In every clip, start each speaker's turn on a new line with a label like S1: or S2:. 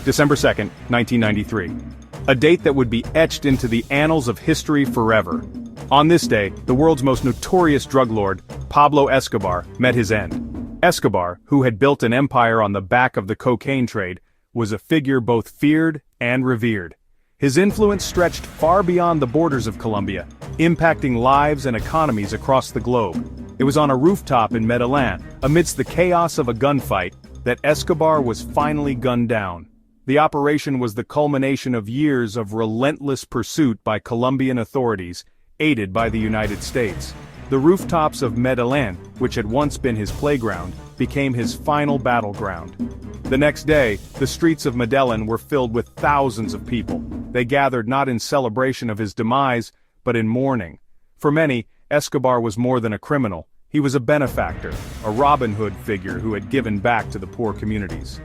S1: December 2nd, 1993. A date that would be etched into the annals of history forever. On this day, the world's most notorious drug lord, Pablo Escobar, met his end. Escobar, who had built an empire on the back of the cocaine trade, was a figure both feared and revered. His influence stretched far beyond the borders of Colombia, impacting lives and economies across the globe. It was on a rooftop in Medellín, amidst the chaos of a gunfight, that Escobar was finally gunned down. The operation was the culmination of years of relentless pursuit by Colombian authorities, aided by the United States. The rooftops of Medellín, which had once been his playground, became his final battleground. The next day, the streets of Medellín were filled with thousands of people. They gathered not in celebration of his demise, but in mourning. For many, Escobar was more than a criminal. He was a benefactor, a Robin Hood figure who had given back to the poor communities.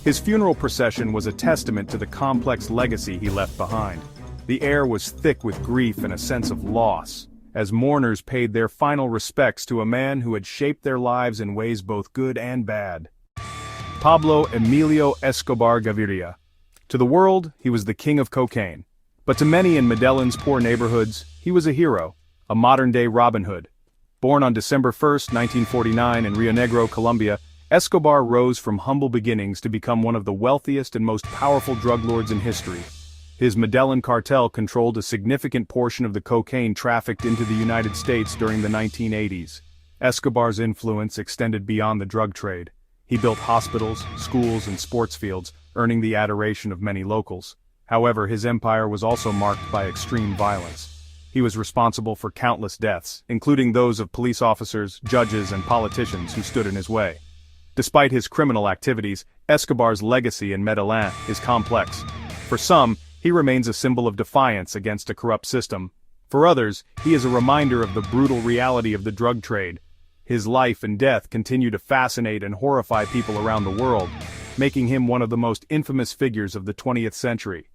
S1: His funeral procession was a testament to the complex legacy he left behind. The air was thick with grief and a sense of loss, as mourners paid their final respects to a man who had shaped their lives in ways both good and bad. Pablo Emilio Escobar Gaviria. To the world, he was the king of cocaine. But to many in Medellín's poor neighborhoods, he was a hero, a modern-day Robin Hood. Born on December 1st, 1949 in Rio Negro, Colombia, Escobar rose from humble beginnings to become one of the wealthiest and most powerful drug lords in history. His Medellín cartel controlled a significant portion of the cocaine trafficked into the United States during the 1980s. Escobar's influence extended beyond the drug trade. He built hospitals, schools, and sports fields, earning the adoration of many locals. However, his empire was also marked by extreme violence. He was responsible for countless deaths, including those of police officers, judges, and politicians who stood in his way. Despite his criminal activities, Escobar's legacy in Medellín is complex. For some, he remains a symbol of defiance against a corrupt system. For others, he is a reminder of the brutal reality of the drug trade. His life and death continue to fascinate and horrify people around the world, making him one of the most infamous figures of the 20th century.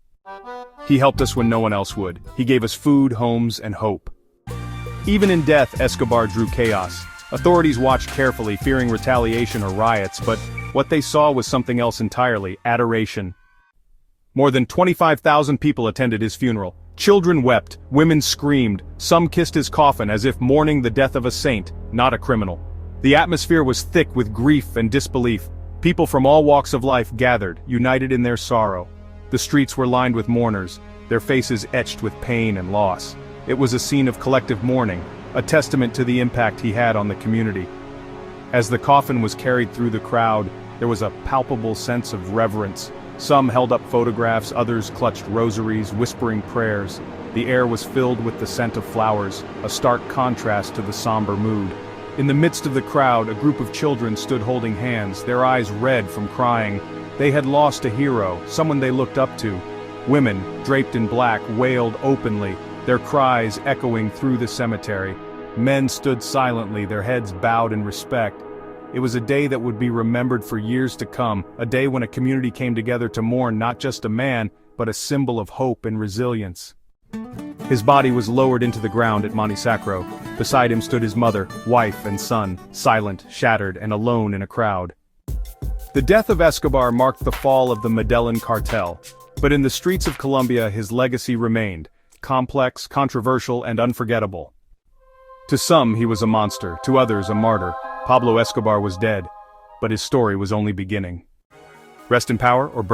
S1: He helped us when no one else would. He gave us food, homes, and hope. Even in death, Escobar drew chaos. Authorities watched carefully, fearing retaliation or riots, but what they saw was something else entirely: adoration. More than 25,000 people attended his funeral. Children wept, women screamed, some kissed his coffin as if mourning the death of a saint, not a criminal. The atmosphere was thick with grief and disbelief. People from all walks of life gathered, united in their sorrow. The streets were lined with mourners, their faces etched with pain and loss. It was a scene of collective mourning, a testament to the impact he had on the community. As the coffin was carried through the crowd, there was a palpable sense of reverence. Some held up photographs, others clutched rosaries, whispering prayers. The air was filled with the scent of flowers, a stark contrast to the somber mood. In the midst of the crowd, a group of children stood holding hands, their eyes red from crying. They had lost a hero, someone they looked up to. Women, draped in black, wailed openly, their cries echoing through the cemetery. Men stood silently, their heads bowed in respect. It was a day that would be remembered for years to come, a day when a community came together to mourn not just a man, but a symbol of hope and resilience. His body was lowered into the ground at Monte Sacro. Beside him stood his mother, wife, and son, silent, shattered, and alone in a crowd. The death of Escobar marked the fall of the Medellín cartel, but in the streets of Colombia his legacy remained, complex, controversial, and unforgettable. To some he was a monster, to others a martyr. Pablo Escobar was dead, but his story was only beginning. Rest in power or burn